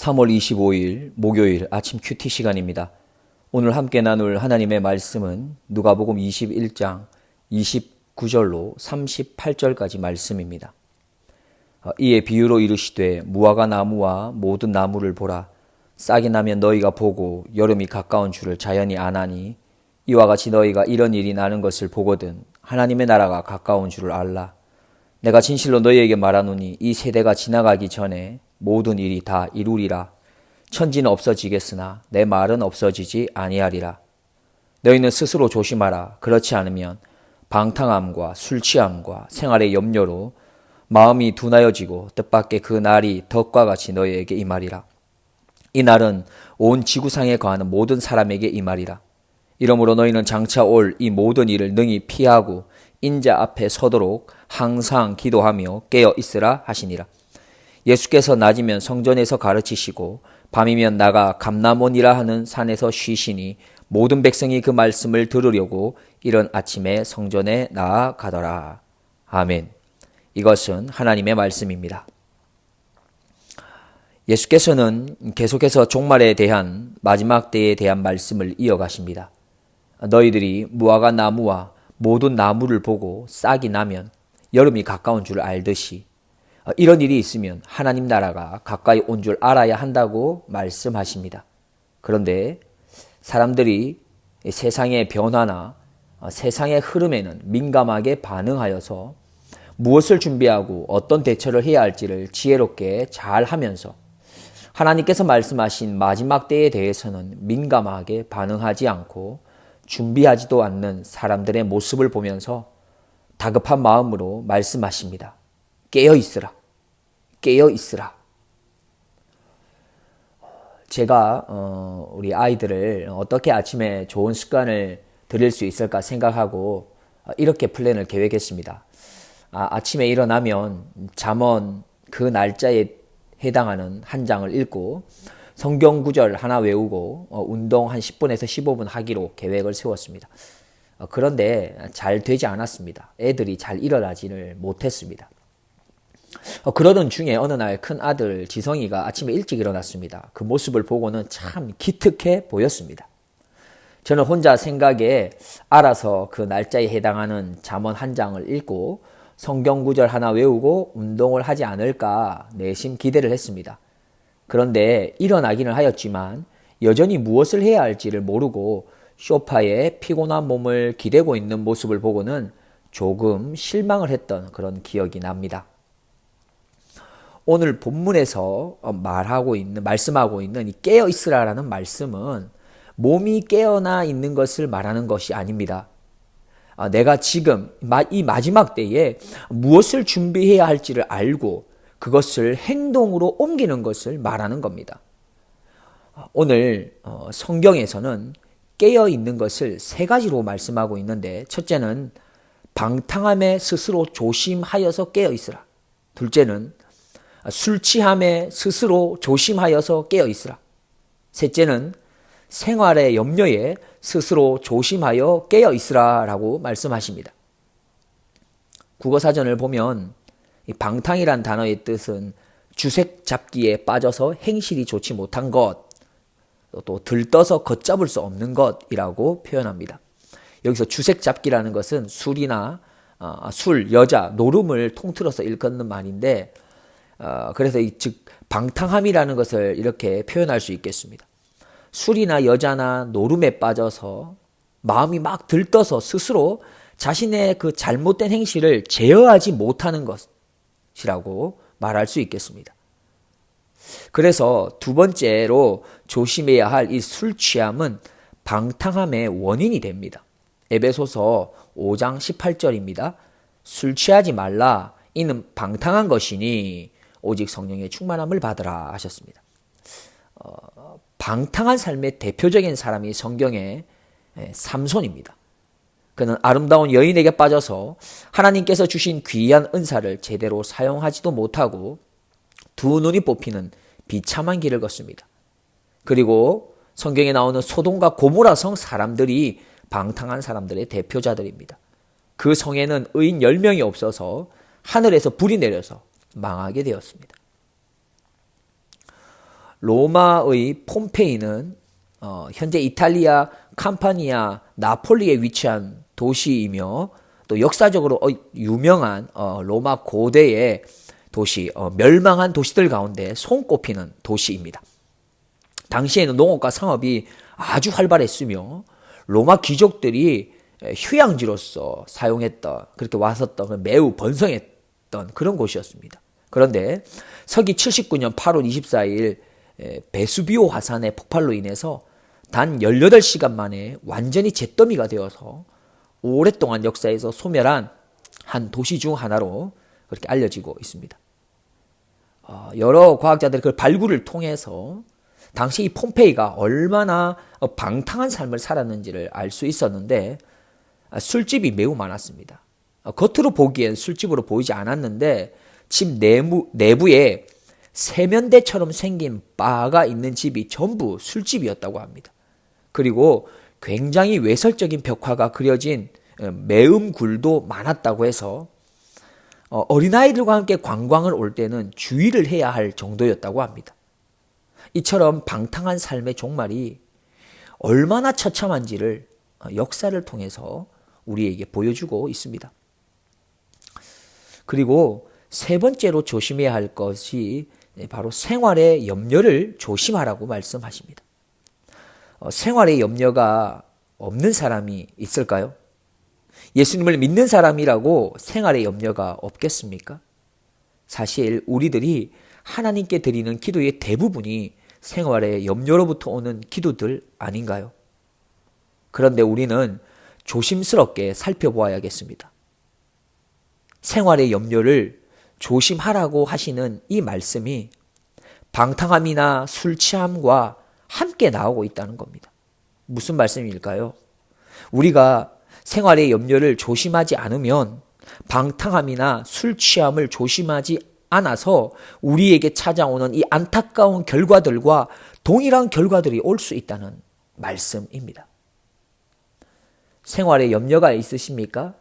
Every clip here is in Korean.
3월 25일 목요일 아침 큐티 시간입니다. 오늘 함께 나눌 하나님의 말씀은 누가복음 21장 29절로 38절까지 말씀입니다. 이에 비유로 이르시되 무화과 나무와 모든 나무를 보라. 싹이 나면 너희가 보고 여름이 가까운 줄을 자연히 아나니 이와 같이 너희가 이런 일이 나는 것을 보거든 하나님의 나라가 가까운 줄을 알라. 내가 진실로 너희에게 말하노니 이 세대가 지나가기 전에 모든 일이 다 이루리라. 천지는 없어지겠으나 내 말은 없어지지 아니하리라. 너희는 스스로 조심하라. 그렇지 않으면 방탕함과 술 취함과 생활의 염려로 마음이 둔하여지고 뜻밖의 그 날이 덕과 같이 너희에게 임하리라. 이 날은 온 지구상에 거하는 모든 사람에게 임하리라. 이러므로 너희는 장차 올 이 모든 일을 능히 피하고 인자 앞에 서도록 항상 기도하며 깨어 있으라 하시니라. 예수께서 낮이면 성전에서 가르치시고 밤이면 나가 감람원이라 하는 산에서 쉬시니 모든 백성이 그 말씀을 들으려고 이른 아침에 성전에 나아가더라. 아멘. 이것은 하나님의 말씀입니다. 예수께서는 계속해서 종말에 대한 마지막 때에 대한 말씀을 이어가십니다. 너희들이 무화과 나무와 모든 나무를 보고 싹이 나면 여름이 가까운 줄 알듯이 이런 일이 있으면 하나님 나라가 가까이 온 줄 알아야 한다고 말씀하십니다. 그런데 사람들이 세상의 변화나 세상의 흐름에는 민감하게 반응하여서 무엇을 준비하고 어떤 대처를 해야 할지를 지혜롭게 잘 하면서 하나님께서 말씀하신 마지막 때에 대해서는 민감하게 반응하지 않고 준비하지도 않는 사람들의 모습을 보면서 다급한 마음으로 말씀하십니다. 깨어 있으라. 깨어 있으라. 제가 우리 아이들을 어떻게 아침에 좋은 습관을 들일 수 있을까 생각하고 이렇게 플랜을 계획했습니다. 아침에 일어나면 잠언 그 날짜에 해당하는 한 장을 읽고 성경 구절 하나 외우고 운동 한 10분에서 15분 하기로 계획을 세웠습니다. 그런데 잘 되지 않았습니다. 애들이 잘 일어나지를 못했습니다. 그러던 중에 어느 날 큰 아들 지성이가 아침에 일찍 일어났습니다. 그 모습을 보고는 참 기특해 보였습니다. 저는 혼자 생각에 알아서 그 날짜에 해당하는 잠언 한 장을 읽고 성경 구절 하나 외우고 운동을 하지 않을까 내심 기대를 했습니다. 그런데 일어나기는 하였지만 여전히 무엇을 해야 할지를 모르고 소파에 피곤한 몸을 기대고 있는 모습을 보고는 조금 실망을 했던 그런 기억이 납니다. 오늘 본문에서 말씀하고 있는 이 깨어 있으라라는 말씀은 몸이 깨어나 있는 것을 말하는 것이 아닙니다. 내가 지금 이 마지막 때에 무엇을 준비해야 할지를 알고 그것을 행동으로 옮기는 것을 말하는 겁니다. 오늘 성경에서는 깨어 있는 것을 세 가지로 말씀하고 있는데 첫째는 방탕함에 스스로 조심하여서 깨어 있으라. 둘째는 술 취함에 스스로 조심하여서 깨어 있으라. 셋째는 생활의 염려에 스스로 조심하여 깨어 있으라 라고 말씀하십니다. 국어사전을 보면 이 방탕이란 단어의 뜻은 주색 잡기에 빠져서 행실이 좋지 못한 것, 또 들떠서 걷잡을 수 없는 것이라고 표현합니다. 여기서 주색 잡기라는 것은 술이나 술, 여자, 노름을 통틀어서 일컫는 말인데 그래서 즉 방탕함이라는 것을 이렇게 표현할 수 있겠습니다. 술이나 여자나 노름에 빠져서 마음이 막 들떠서 스스로 자신의 그 잘못된 행실을 제어하지 못하는 것이라고 말할 수 있겠습니다. 그래서 두 번째로 조심해야 할 이 술 취함은 방탕함의 원인이 됩니다. 에베소서 5장 18절입니다. 술 취하지 말라. 이는 방탕한 것이니 오직 성령의 충만함을 받으라 하셨습니다. 방탕한 삶의 대표적인 사람이 성경의 삼손입니다. 그는 아름다운 여인에게 빠져서 하나님께서 주신 귀한 은사를 제대로 사용하지도 못하고 두 눈이 뽑히는 비참한 길을 걷습니다. 그리고 성경에 나오는 소돔과 고모라 성 사람들이 방탕한 사람들의 대표자들입니다. 그 성에는 의인 10명이 없어서 하늘에서 불이 내려서 망하게 되었습니다. 로마의 폼페이는 현재 이탈리아 캄파니아 나폴리에 위치한 도시이며 또 역사적으로 유명한 로마 고대의 도시, 멸망한 도시들 가운데 손꼽히는 도시입니다. 당시에는 농업과 상업이 아주 활발했으며 로마 귀족들이 휴양지로서 사용했던, 그렇게 왔었던 매우 번성했던 그런 곳이었습니다. 그런데 서기 79년 8월 24일 베수비오 화산의 폭발로 인해서 단 18시간 만에 완전히 잿더미가 되어서 오랫동안 역사에서 소멸한 한 도시 중 하나로 그렇게 알려지고 있습니다. 여러 과학자들이 그 발굴을 통해서 당시 이 폼페이가 얼마나 방탕한 삶을 살았는지를 알 수 있었는데 술집이 매우 많았습니다. 겉으로 보기엔 술집으로 보이지 않았는데 집 내부에 세면대처럼 생긴 바가 있는 집이 전부 술집이었다고 합니다. 그리고 굉장히 외설적인 벽화가 그려진 매음굴도 많았다고 해서 어린아이들과 함께 관광을 올 때는 주의를 해야 할 정도였다고 합니다. 이처럼 방탕한 삶의 종말이 얼마나 처참한지를 역사를 통해서 우리에게 보여주고 있습니다. 그리고 세 번째로 조심해야 할 것이 바로 생활의 염려를 조심하라고 말씀하십니다. 생활의 염려가 없는 사람이 있을까요? 예수님을 믿는 사람이라고 생활의 염려가 없겠습니까? 사실 우리들이 하나님께 드리는 기도의 대부분이 생활의 염려로부터 오는 기도들 아닌가요? 그런데 우리는 조심스럽게 살펴보아야겠습니다. 생활의 염려를 조심하라고 하시는 이 말씀이 방탕함이나 술 취함과 함께 나오고 있다는 겁니다. 무슨 말씀일까요? 우리가 생활의 염려를 조심하지 않으면 방탕함이나 술 취함을 조심하지 않아서 우리에게 찾아오는 이 안타까운 결과들과 동일한 결과들이 올 수 있다는 말씀입니다. 생활에 염려가 있으십니까?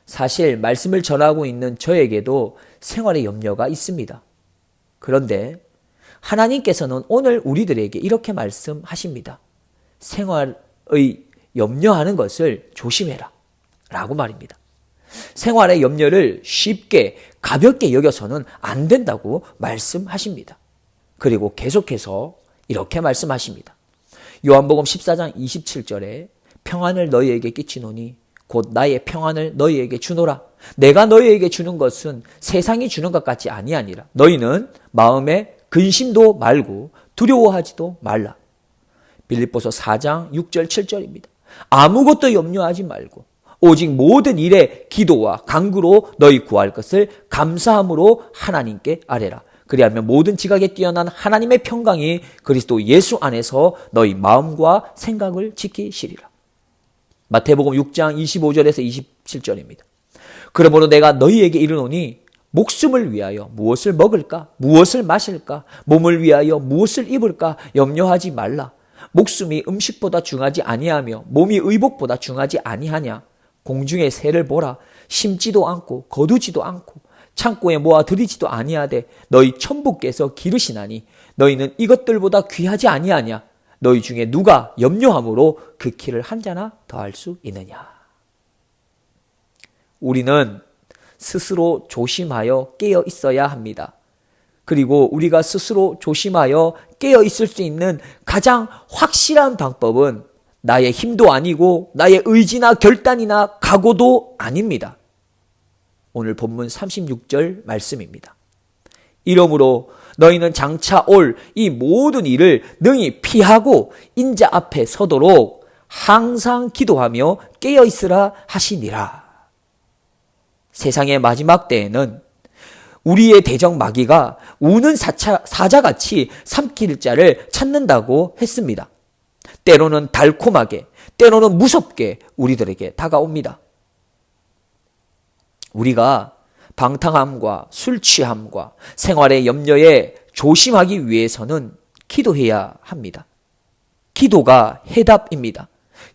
사실 말씀을 전하고 있는 저에게도 생활의 염려가 있습니다. 그런데 하나님께서는 오늘 우리들에게 이렇게 말씀하십니다. 생활의 염려하는 것을 조심해라 라고 말입니다. 생활의 염려를 쉽게 가볍게 여겨서는 안 된다고 말씀하십니다. 그리고 계속해서 이렇게 말씀하십니다. 요한복음 14장 27절에 평안을 너희에게 끼치노니 곧 나의 평안을 너희에게 주노라. 내가 너희에게 주는 것은 세상이 주는 것 같지 아니하니라. 너희는 마음에 근심도 말고 두려워하지도 말라. 빌립보서 4장 6절 7절입니다. 아무것도 염려하지 말고 오직 모든 일에 기도와 간구로 너희 구할 것을 감사함으로 하나님께 아뢰라. 그리하면 모든 지각에 뛰어난 하나님의 평강이 그리스도 예수 안에서 너희 마음과 생각을 지키시리라. 마태복음 6장 25절에서 27절입니다. 그러므로 내가 너희에게 이르노니 목숨을 위하여 무엇을 먹을까? 무엇을 마실까? 몸을 위하여 무엇을 입을까? 염려하지 말라. 목숨이 음식보다 중하지 아니하며 몸이 의복보다 중하지 아니하냐? 공중의 새를 보라. 심지도 않고 거두지도 않고 창고에 모아 들이지도 아니하되 너희 천부께서 기르시나니 너희는 이것들보다 귀하지 아니하냐? 너희 중에 누가 염려함으로 그 키를 한 자나 더할 수 있느냐? 우리는 스스로 조심하여 깨어 있어야 합니다. 그리고 우리가 스스로 조심하여 깨어 있을 수 있는 가장 확실한 방법은 나의 힘도 아니고 나의 의지나 결단이나 각오도 아닙니다. 오늘 본문 36절 말씀입니다. 이러므로 너희는 장차 올 이 모든 일을 능히 피하고 인자 앞에 서도록 항상 기도하며 깨어 있으라 하시니라. 세상의 마지막 때에는 우리의 대적 마귀가 우는 사자같이 삼킬 자를 찾는다고 했습니다. 때로는 달콤하게, 때로는 무섭게 우리들에게 다가옵니다. 우리가 방탕함과 술 취함과 생활의 염려에 조심하기 위해서는 기도해야 합니다. 기도가 해답입니다.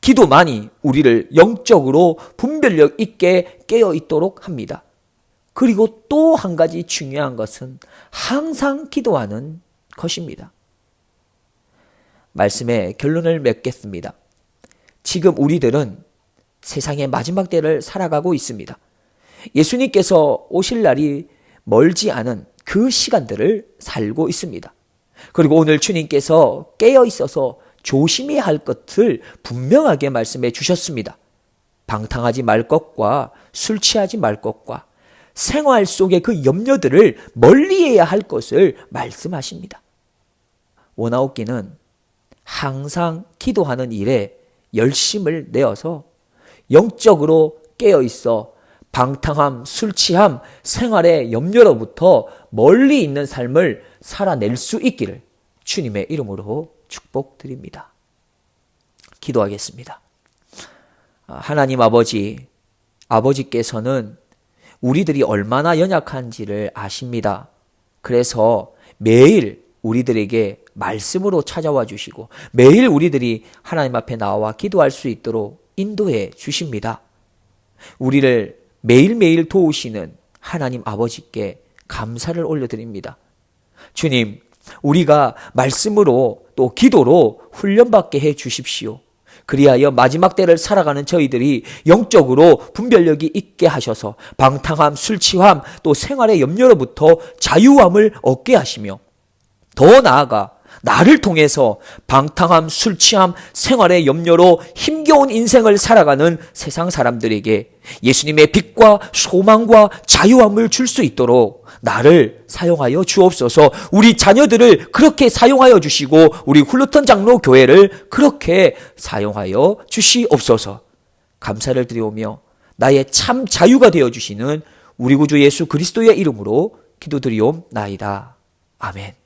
기도만이 우리를 영적으로 분별력 있게 깨어 있도록 합니다. 그리고 또 한 가지 중요한 것은 항상 기도하는 것입니다. 말씀의 결론을 맺겠습니다. 지금 우리들은 세상의 마지막 때를 살아가고 있습니다. 예수님께서 오실 날이 멀지 않은 그 시간들을 살고 있습니다. 그리고 오늘 주님께서 깨어 있어서 조심해야 할 것을 분명하게 말씀해 주셨습니다. 방탕하지 말 것과 술 취하지 말 것과 생활 속의 그 염려들을 멀리해야 할 것을 말씀하십니다. 원아웃기는 항상 기도하는 일에 열심을 내어서 영적으로 깨어 있어 방탕함, 술 취함, 생활의 염려로부터 멀리 있는 삶을 살아낼 수 있기를 주님의 이름으로 축복드립니다. 기도하겠습니다. 하나님 아버지께서는 우리들이 얼마나 연약한지를 아십니다. 그래서 매일 우리들에게 말씀으로 찾아와 주시고 매일 우리들이 하나님 앞에 나와 기도할 수 있도록 인도해 주십니다. 우리를 매일매일 도우시는 하나님 아버지께 감사를 올려드립니다. 주님, 우리가 말씀으로 또 기도로 훈련받게 해 주십시오. 그리하여 마지막 때를 살아가는 저희들이 영적으로 분별력이 있게 하셔서 방탕함, 술 취함, 또 생활의 염려로부터 자유함을 얻게 하시며 더 나아가 나를 통해서 방탕함, 술 취함, 생활의 염려로 힘겨운 인생을 살아가는 세상 사람들에게 예수님의 빛과 소망과 자유함을 줄 수 있도록 나를 사용하여 주옵소서. 우리 자녀들을 그렇게 사용하여 주시고 우리 훌루턴 장로 교회를 그렇게 사용하여 주시옵소서. 감사를 드리오며 나의 참 자유가 되어주시는 우리 구주 예수 그리스도의 이름으로 기도드리옵나이다. 아멘.